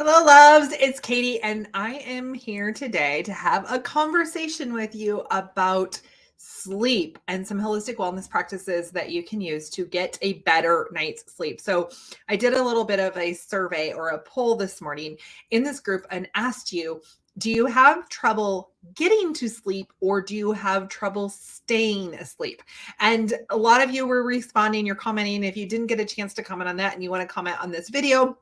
Hello, loves. It's Katie, and I am here today to have a conversation with you about sleep and some holistic wellness practices that you can use to get a better night's sleep. So, I did a little bit of a survey or a poll this morning in this group and asked you, do you have trouble getting to sleep or do you have trouble staying asleep? And a lot of you were responding, you're commenting. If you didn't get a chance to comment on that and you want to comment on this video,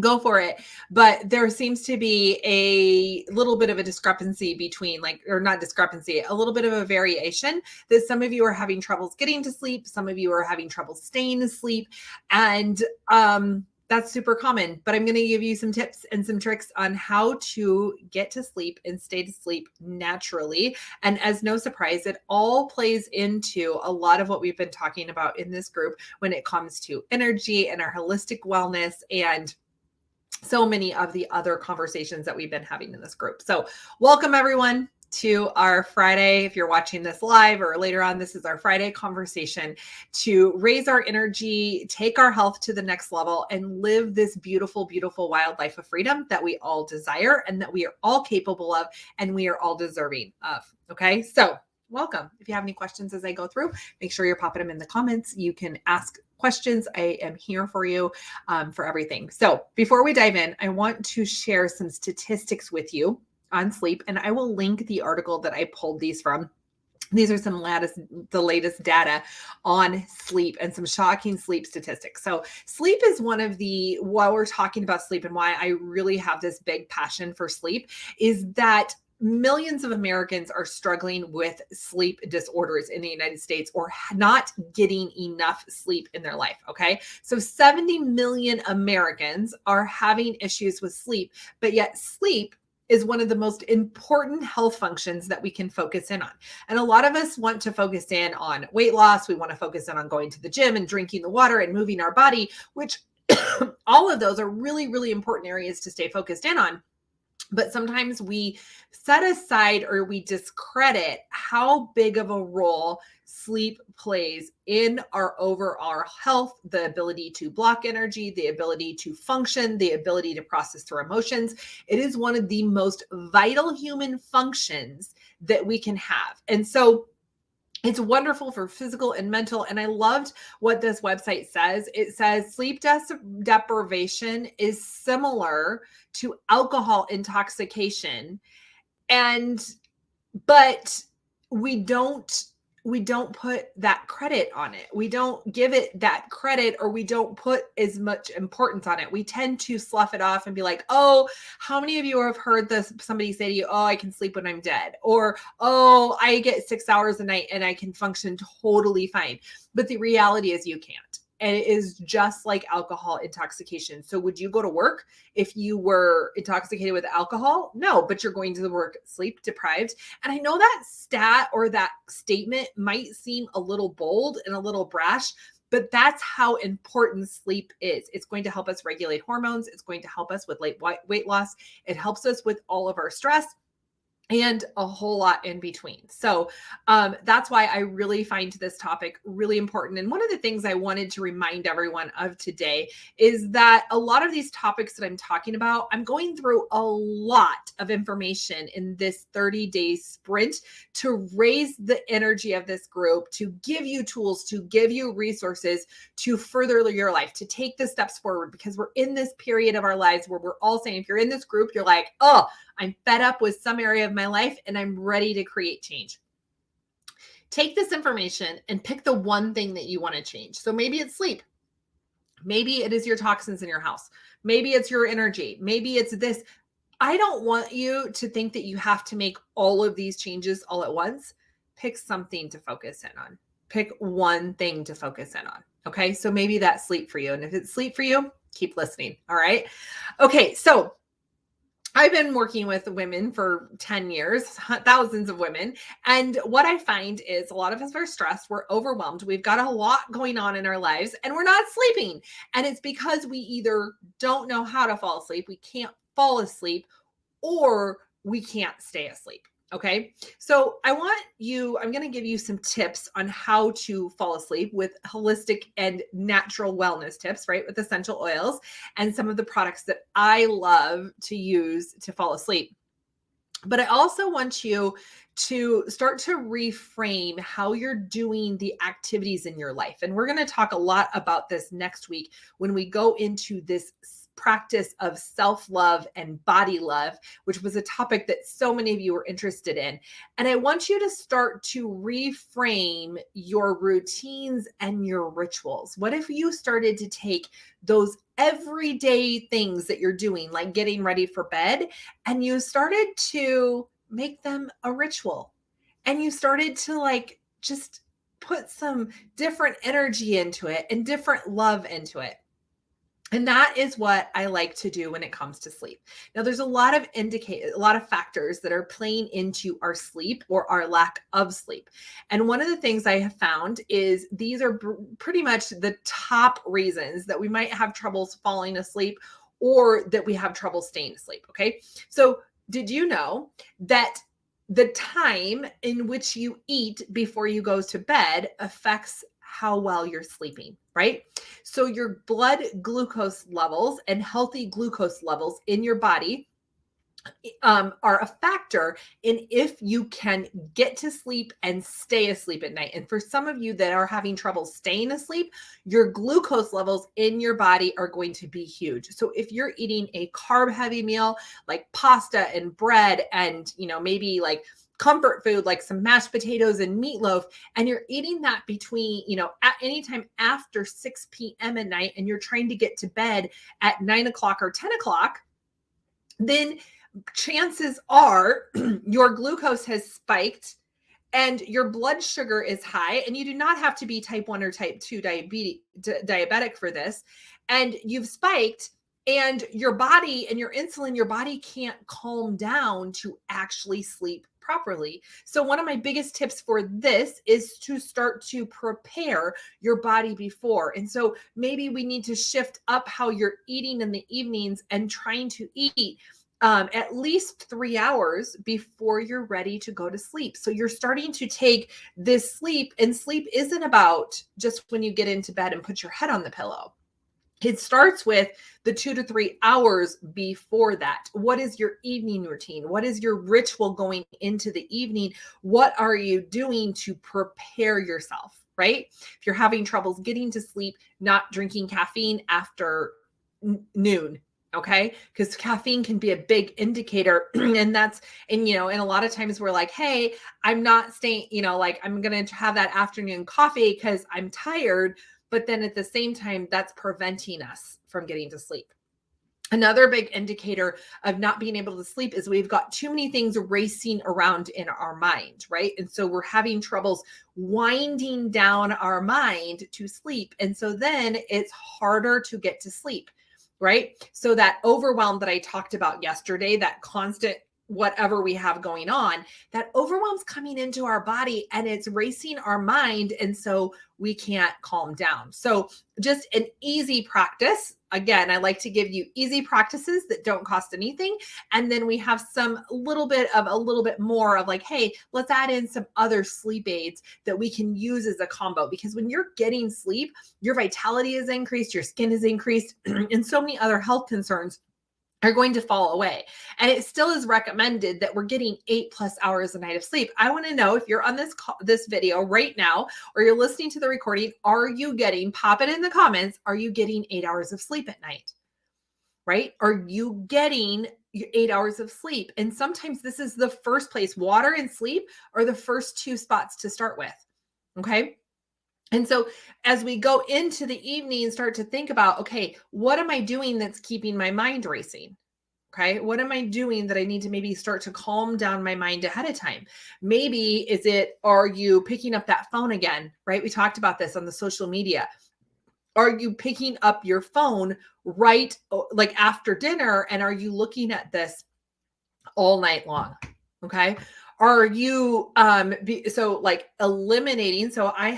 go for it. But there seems to be a little bit of a discrepancy between or not discrepancy, a little bit of a variation that some of you are having troubles getting to sleep. Some of you are having trouble staying asleep. And, that's super common, but I'm going to give you some tips and some tricks on how to get to sleep and stay to sleep naturally. And as no surprise, it all plays into a lot of what we've been talking about in this group when it comes to energy and our holistic wellness and so many of the other conversations that we've been having in this group. So welcome everyone to our Friday. If you're watching this live or later on, this is our Friday conversation to raise our energy, take our health to the next level, and live this beautiful, beautiful wild life of freedom that we all desire and that we are all capable of and we are all deserving of. Okay. So welcome. If you have any questions as I go through, make sure you're popping them in the comments. You can ask questions. I am here for you for everything. So before we dive in, I want to share some statistics with you on sleep, and I will link the article that I pulled these from. These are the latest data on sleep and some shocking sleep statistics. So sleep is while we're talking about sleep and why I really have this big passion for sleep, is that millions of Americans are struggling with sleep disorders in the United States or not getting enough sleep in their life. Okay. So 70 million Americans are having issues with sleep, but yet sleep is one of the most important health functions that we can focus in on. And a lot of us want to focus in on weight loss. We want to focus in on going to the gym and drinking the water and moving our body, which all of those are really, really important areas to stay focused in on. But sometimes we set aside or we discredit how big of a role sleep plays in our overall health, the ability to block energy, the ability to function, the ability to process through emotions. It is one of the most vital human functions that we can have. And so it's wonderful for physical and mental. And I loved what this website says. It says sleep deprivation is similar to alcohol intoxication. But we don't put that credit on it. We don't give it that credit, or we don't put as much importance on it. We tend to slough it off and be like, oh, how many of you have heard somebody say to you, oh, I can sleep when I'm dead, or, oh, I get 6 hours a night and I can function totally fine. But the reality is you can't. And it is just like alcohol intoxication. So would you go to work if you were intoxicated with alcohol? No, but you're going to work sleep deprived. And I know that stat or that statement might seem a little bold and a little brash, but that's how important sleep is. It's going to help us regulate hormones. It's going to help us with weight loss. It helps us with all of our stress and a whole lot in between. So that's why I really find this topic really important. And one of the things I wanted to remind everyone of today is that a lot of these topics that I'm talking about, I'm going through a lot of information in this 30-day sprint to raise the energy of this group, to give you tools, to give you resources to further your life, to take the steps forward, because we're in this period of our lives where we're all saying, if you're in this group, you're like, oh, I'm fed up with some area of my life and I'm ready to create change. Take this information and pick the one thing that you want to change. So maybe it's sleep. Maybe it is your toxins in your house. Maybe it's your energy. Maybe it's this. I don't want you to think that you have to make all of these changes all at once. Pick something to focus in on. Pick one thing to focus in on. Okay. So maybe that's sleep for you. And if it's sleep for you, keep listening. All right. Okay. So I've been working with women for 10 years, thousands of women. And what I find is a lot of us are stressed. We're overwhelmed. We've got a lot going on in our lives and we're not sleeping. And it's because we either don't know how to fall asleep, we can't fall asleep, or we can't stay asleep. Okay. So I'm going to give you some tips on how to fall asleep with holistic and natural wellness tips, right? With essential oils and some of the products that I love to use to fall asleep. But I also want you to start to reframe how you're doing the activities in your life. And we're going to talk a lot about this next week when we go into this practice of self-love and body love, which was a topic that so many of you were interested in. And I want you to start to reframe your routines and your rituals. What if you started to take those everyday things that you're doing, like getting ready for bed, and you started to make them a ritual, and you started to like just put some different energy into it and different love into it. And that is what I like to do when it comes to sleep. Now, there's a lot of factors that are playing into our sleep or our lack of sleep. And one of the things I have found is these are pretty much the top reasons that we might have troubles falling asleep or that we have trouble staying asleep. Okay. So did you know that the time in which you eat before you go to bed affects how well you're sleeping, right? So your blood glucose levels and healthy glucose levels in your body are a factor in if you can get to sleep and stay asleep at night. And for some of you that are having trouble staying asleep, your glucose levels in your body are going to be huge. So if you're eating a carb heavy meal like pasta and bread and, maybe like comfort food like some mashed potatoes and meatloaf, and you're eating that between, at any time after 6 p.m. at night, and you're trying to get to bed at 9 o'clock or 10 o'clock, then chances are your glucose has spiked and your blood sugar is high, and you do not have to be type 1 or type 2 diabetic for this. And you've spiked, and your body and your insulin, your body can't calm down to actually sleep properly. So one of my biggest tips for this is to start to prepare your body before. And so maybe we need to shift up how you're eating in the evenings and trying to eat at least 3 hours before you're ready to go to sleep. So you're starting to take this sleep, and sleep isn't about just when you get into bed and put your head on the pillow. It starts with the 2 to 3 hours before that. What is your evening routine? What is your ritual going into the evening? What are you doing to prepare yourself, right? If you're having troubles getting to sleep, not drinking caffeine after noon, okay? Because caffeine can be a big indicator. And a lot of times we're like, hey, I'm not staying, I'm going to have that afternoon coffee because I'm tired. But then at the same time, that's preventing us from getting to sleep. Another big indicator of not being able to sleep is we've got too many things racing around in our mind, right? And so we're having troubles winding down our mind to sleep. And so then it's harder to get to sleep, right? So that overwhelm that I talked about yesterday, that constant whatever we have going on, that overwhelm's coming into our body and it's racing our mind. And so we can't calm down. So just an easy practice. Again, I like to give you easy practices that don't cost anything. And then we have a little bit more of like, hey, let's add in some other sleep aids that we can use as a combo. Because when you're getting sleep, your vitality is increased, your skin is increased, and so many other health concerns are going to fall away. And it still is recommended that we're getting 8+ hours a night of sleep. I want to know if you're on this video right now, or you're listening to the recording, pop it in the comments, are you getting 8 hours of sleep at night? Right? Are you getting 8 hours of sleep? And sometimes this is the first place. Water and sleep are the first two spots to start with. Okay. And so as we go into the evening and start to think about, okay, what am I doing that's keeping my mind racing? Okay. What am I doing that I need to maybe start to calm down my mind ahead of time? Maybe are you picking up that phone again, right? We talked about this on the social media. Are you picking up your phone right like after dinner? And are you looking at this all night long? Okay. Are you eliminating? So I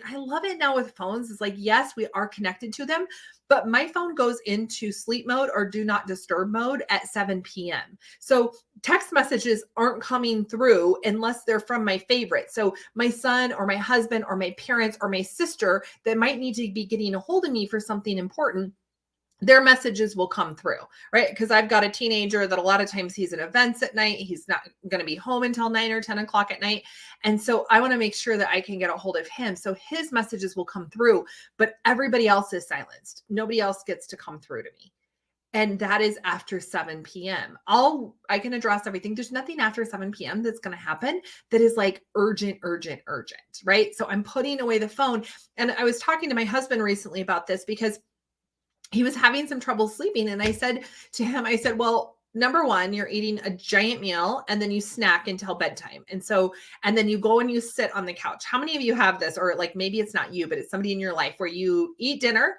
love it now with phones. It's like, yes, we are connected to them, but my phone goes into sleep mode or do not disturb mode at 7 p.m. So text messages aren't coming through unless they're from my favorite. So my son or my husband or my parents or my sister that might need to be getting a hold of me for something important, their messages will come through, right? Because I've got a teenager that a lot of times he's at events at night. He's not going to be home until 9 or 10 o'clock at night. And so I want to make sure that I can get a hold of him. So his messages will come through, but everybody else is silenced. Nobody else gets to come through to me. And that is after 7 p.m. I can address everything. There's nothing after 7 p.m. that's going to happen that is like urgent, right? So I'm putting away the phone. And I was talking to my husband recently about this because he was having some trouble sleeping. And I said to him, I said, well, number one, you're eating a giant meal and then you snack until bedtime. And then you go and you sit on the couch. How many of you have this? Or like, maybe it's not you, but it's somebody in your life where you eat dinner,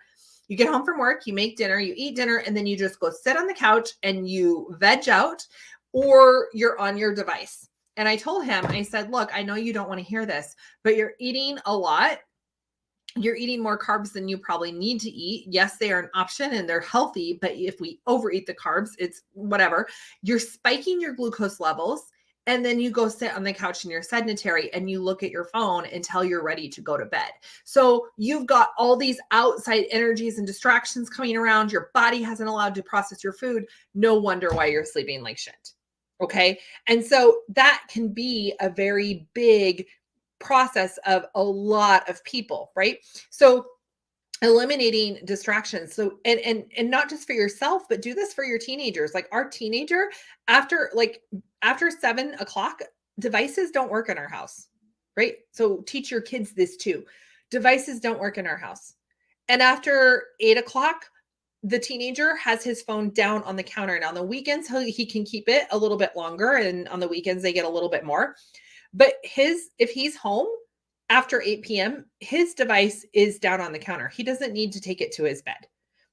you get home from work, you make dinner, you eat dinner, and then you just go sit on the couch and you veg out, or you're on your device. And I told him, I said, look, I know you don't want to hear this, but you're eating a lot. You're eating more carbs than you probably need to eat. Yes, they are an option and they're healthy, but if we overeat the carbs, it's whatever. You're spiking your glucose levels, and then you go sit on the couch and you're sedentary and you look at your phone until you're ready to go to bed. So you've got all these outside energies and distractions coming around. Your body hasn't allowed to process your food. No wonder why you're sleeping like shit. Okay. And so that can be a very big process of a lot of people, right? So eliminating distractions. So and not just for yourself, but do this for your teenagers. Like our teenager, after 7 o'clock, devices don't work in our house, right? So teach your kids this too. Devices don't work in our house. And after 8 o'clock, the teenager has his phone down on the counter. And on the weekends, he can keep it a little bit longer. And on the weekends, they get a little bit more. But if he's home after 8 p.m., his device is down on the counter. He doesn't need to take it to his bed,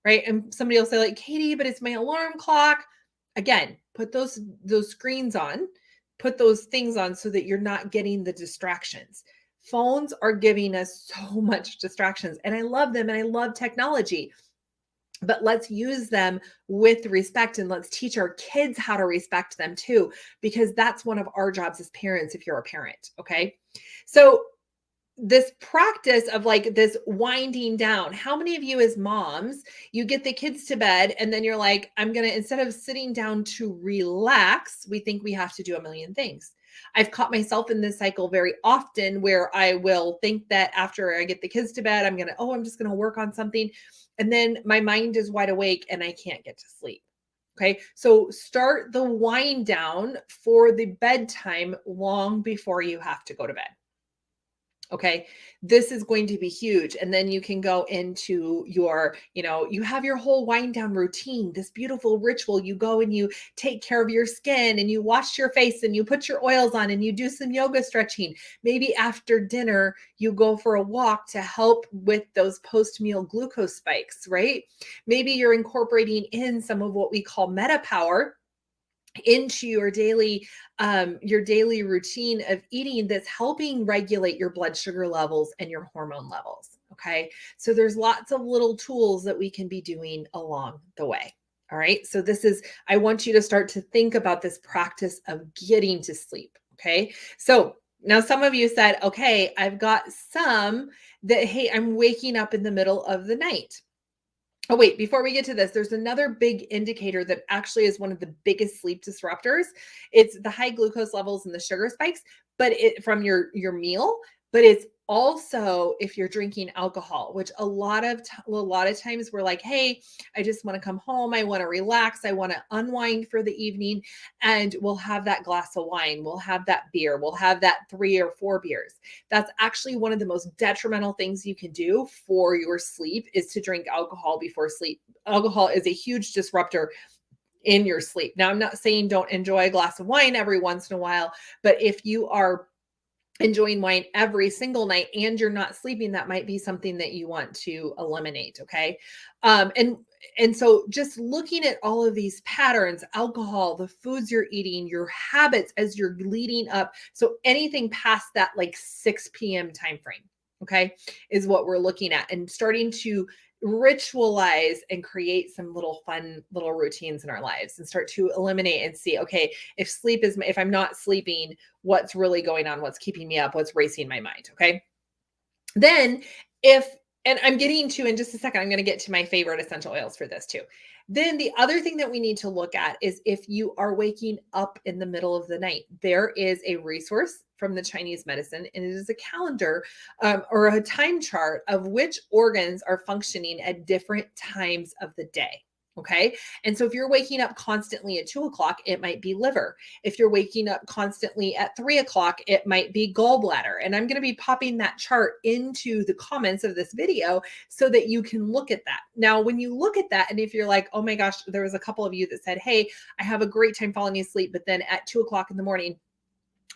right? And somebody will say like, Katie, but it's my alarm clock. Again, put those screens on, put those things on so that you're not getting the distractions. Phones are giving us so much distractions, and I love them and I love technology. But let's use them with respect, and let's teach our kids how to respect them too, because that's one of our jobs as parents if you're a parent, okay? So this practice of like this winding down, how many of you as moms, you get the kids to bed and then you're like, instead of sitting down to relax, we think we have to do a million things. I've caught myself in this cycle very often where I will think that after I get the kids to bed, I'm just going to work on something. And then my mind is wide awake and I can't get to sleep. Okay. So start the wind down for the bedtime long before you have to go to bed. Okay. This is going to be huge. And then you can go into you have your whole wind down routine, this beautiful ritual. You go and you take care of your skin and you wash your face and you put your oils on and you do some yoga stretching. Maybe after dinner, you go for a walk to help with those post-meal glucose spikes, right? Maybe you're incorporating in some of what we call meta power into your daily routine of eating that's helping regulate your blood sugar levels and your hormone levels. Okay. So there's lots of little tools that we can be doing along the way. All right. So I want you to start to think about this practice of getting to sleep. Okay. So now some of you said, okay, I've got some that, hey, I'm waking up in the middle of the night. Oh, wait, before we get to this, there's another big indicator that actually is one of the biggest sleep disruptors. It's the high glucose levels and the sugar spikes, but from your meal, but it's also if you're drinking alcohol, which a lot of times we're like, hey, I just want to come home. I want to relax. I want to unwind for the evening. And we'll have that glass of wine. We'll have that beer. We'll have that 3 or 4 beers. That's actually one of the most detrimental things you can do for your sleep is to drink alcohol before sleep. Alcohol is a huge disruptor in your sleep. Now, I'm not saying don't enjoy a glass of wine every once in a while, but if you are enjoying wine every single night and you're not sleeping, that might be something that you want to eliminate. Okay. And so just looking at all of these patterns, alcohol, the foods you're eating, your habits as you're leading up. So anything past that like 6 p.m. time frame, okay, is what we're looking at, and starting to ritualize and create some little fun little routines in our lives and start to eliminate and see, okay, if I'm not sleeping, what's really going on? What's keeping me up? What's racing my mind? Okay. Then and I'm getting to, in just a second, I'm going to get to my favorite essential oils for this too. Then the other thing that we need to look at is if you are waking up in the middle of the night. There is a resource from the Chinese medicine, and it is a calendar or a time chart of which organs are functioning at different times of the day. Okay. And so if you're waking up constantly at 2 o'clock, it might be liver. If you're waking up constantly at 3 o'clock, it might be gallbladder. And I'm going to be popping that chart into the comments of this video so that you can look at that. Now, when you look at that, and if you're like, oh my gosh, there was a couple of you that said, hey, I have a great time falling asleep, but then at 2 o'clock in the morning,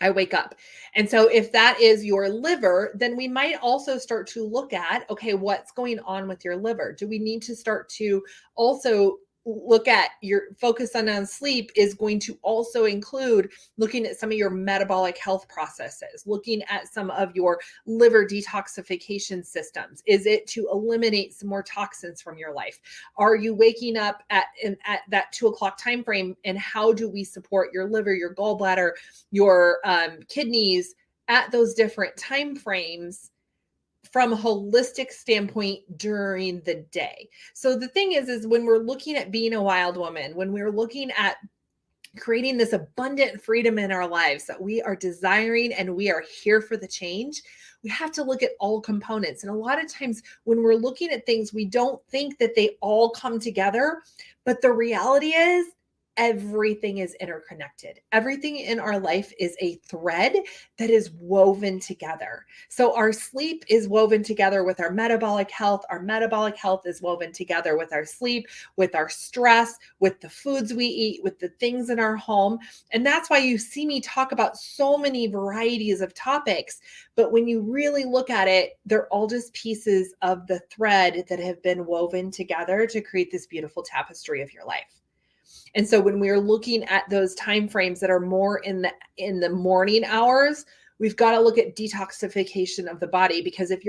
I wake up. And so if that is your liver, then we might also start to look at, okay, what's going on with your liver? Do we need to start to also look at your focus on sleep is going to also include looking at some of your metabolic health processes, looking at some of your liver detoxification systems. Is it to eliminate some more toxins from your life? Are you waking up at that 2 o'clock time frame? And how do we support your liver, your gallbladder, your kidneys at those different time frames from a holistic standpoint during the day? So the thing is when we're looking at being a wild woman, when we're looking at creating this abundant freedom in our lives that we are desiring and we are here for the change, we have to look at all components. And a lot of times when we're looking at things, we don't think that they all come together, but the reality is everything is interconnected. Everything in our life is a thread that is woven together. So our sleep is woven together with our metabolic health. Our metabolic health is woven together with our sleep, with our stress, with the foods we eat, with the things in our home. And that's why you see me talk about so many varieties of topics. But when you really look at it, they're all just pieces of the thread that have been woven together to create this beautiful tapestry of your life. And so when we're looking at those time frames that are more in the morning hours, we've got to look at detoxification of the body, because if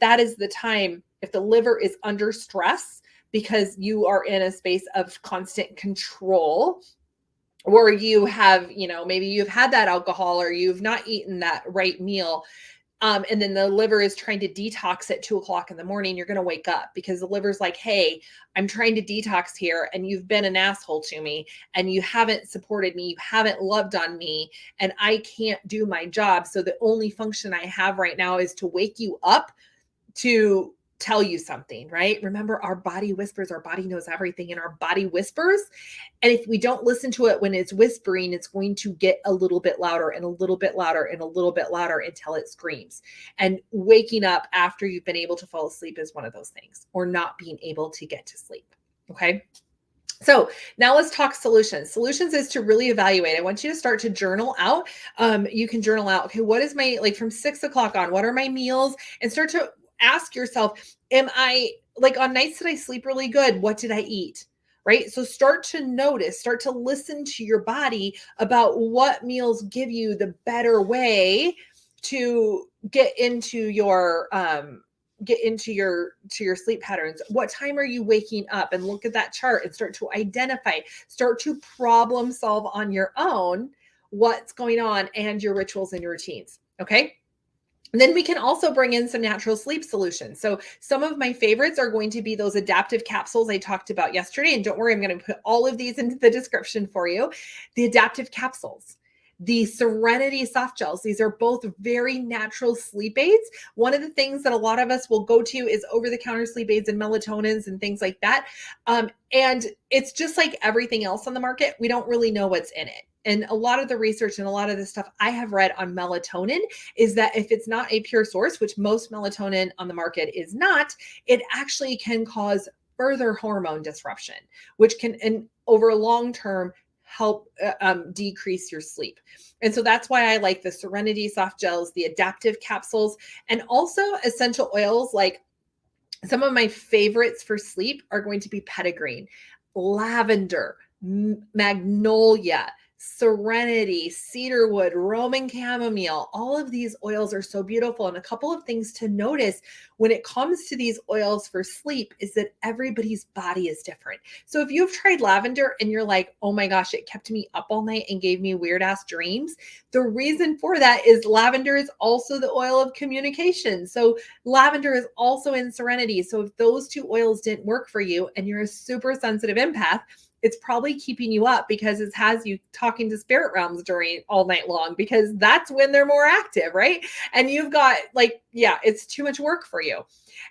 that is the time, if the liver is under stress because you are in a space of constant control, or you have, maybe you've had that alcohol or you've not eaten that right meal, and then the liver is trying to detox at 2 o'clock in the morning, you're going to wake up because the liver's like, hey, I'm trying to detox here. And you've been an asshole to me and you haven't supported me. You haven't loved on me and I can't do my job. So the only function I have right now is to wake you up to tell you something, right? Remember, our body whispers, our body knows everything, and our body whispers. And if we don't listen to it when it's whispering, it's going to get a little bit louder and a little bit louder and a little bit louder until it screams. And waking up after you've been able to fall asleep is one of those things, or not being able to get to sleep. Okay. So now let's talk solutions. Solutions is to really evaluate. I want you to start to journal out. You can journal out, okay, what is my, like from 6 o'clock on, what are my meals? And start to ask yourself, am I, like on nights that I sleep really good, what did I eat? Right? So start to notice, start to listen to your body about what meals give you the better way to get into your sleep patterns. What time are you waking up? And look at that chart and start to identify, start to problem solve on your own what's going on and your rituals and your routines. Okay. And then we can also bring in some natural sleep solutions. So some of my favorites are going to be those Adaptiv Capsules I talked about yesterday. And don't worry, I'm going to put all of these into the description for you. The Adaptiv Capsules, the Serenity Softgels. These are both very natural sleep aids. One of the things that a lot of us will go to is over-the-counter sleep aids and melatonins and things like that. And it's just like everything else on the market. We don't really know what's in it. And a lot of the research and a lot of the stuff I have read on melatonin is that if it's not a pure source, which most melatonin on the market is not, it actually can cause further hormone disruption, which can, and over a long term, help decrease your sleep. And so that's why I like the Serenity Softgels, the Adaptiv Capsules, and also essential oils. Like some of my favorites for sleep are going to be petitgreen, lavender, magnolia, Serenity, Cedarwood, Roman Chamomile, all of these oils are so beautiful. And a couple of things to notice when it comes to these oils for sleep is that everybody's body is different. So if you've tried lavender and you're like, oh my gosh, it kept me up all night and gave me weird ass dreams, the reason for that is lavender is also the oil of communication. So lavender is also in Serenity. So if those two oils didn't work for you and you're a super sensitive empath, it's probably keeping you up because it has you talking to spirit realms during all night long, because that's when they're more active, right? And you've got like, yeah, it's too much work for you.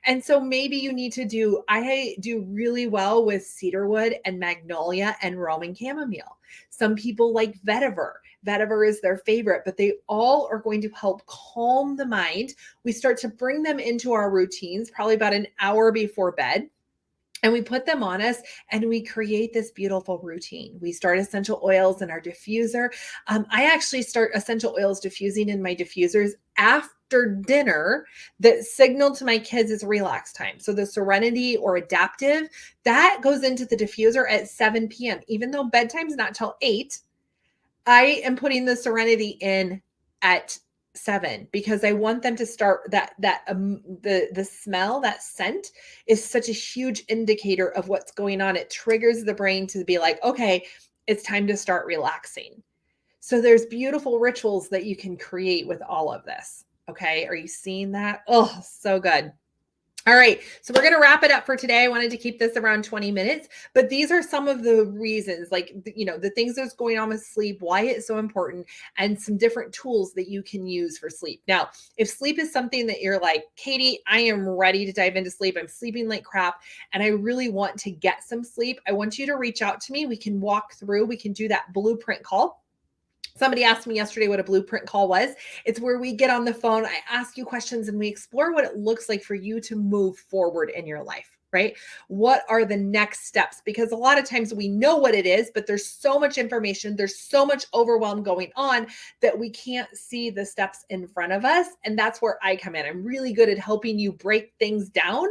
And so maybe you need to I do really well with cedarwood and magnolia and Roman chamomile. Some people like vetiver. Vetiver is their favorite, but they all are going to help calm the mind. We start to bring them into our routines probably about an hour before bed. And we put them on us and we create this beautiful routine. We start essential oils in our diffuser. I actually start essential oils diffusing in my diffusers after dinner that signal to my kids it's relax time. So the Serenity or Adaptiv, that goes into the diffuser at 7 p.m. Even though bedtime's not till 8, I am putting the Serenity in at 7 because I want them to start the smell, that scent is such a huge indicator of what's going on. It triggers the brain to be like, okay, it's time to start relaxing. So there's beautiful rituals that you can create with all of this. Okay. Are you seeing that? Oh, so good. All right, so we're going to wrap it up for today. I wanted to keep this around 20 minutes, but these are some of the reasons, like, the things that's going on with sleep, why it's so important, and some different tools that you can use for sleep. Now, if sleep is something that you're like, Katie, I am ready to dive into sleep. I'm sleeping like crap, and I really want to get some sleep. I want you to reach out to me. We can walk through, we can do that blueprint call. Somebody asked me yesterday what a blueprint call was. It's where we get on the phone, I ask you questions, and we explore what it looks like for you to move forward in your life, right? What are the next steps? Because a lot of times we know what it is, but there's so much information, there's so much overwhelm going on that we can't see the steps in front of us. And that's where I come in. I'm really good at helping you break things down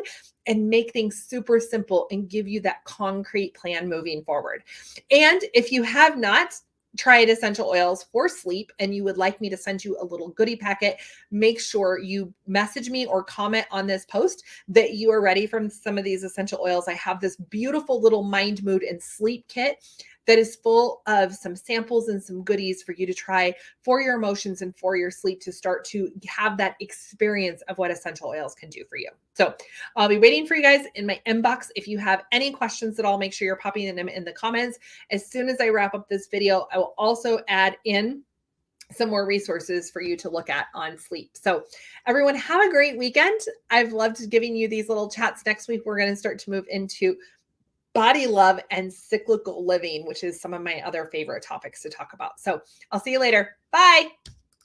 and make things super simple and give you that concrete plan moving forward. And if you have not tried essential oils for sleep and you would like me to send you a little goodie packet, make sure you message me or comment on this post that you are ready from some of these essential oils. I have this beautiful little mind, mood, and sleep kit that is full of some samples and some goodies for you to try for your emotions and for your sleep to start to have that experience of what essential oils can do for you. So I'll be waiting for you guys in my inbox. If you have any questions at all, make sure you're popping them in the comments. As soon as I wrap up this video, I will also add in some more resources for you to look at on sleep. So everyone, have a great weekend. I've loved giving you these little chats. Next week, we're going to start to move into body love and cyclical living, which is some of my other favorite topics to talk about. So I'll see you later. Bye.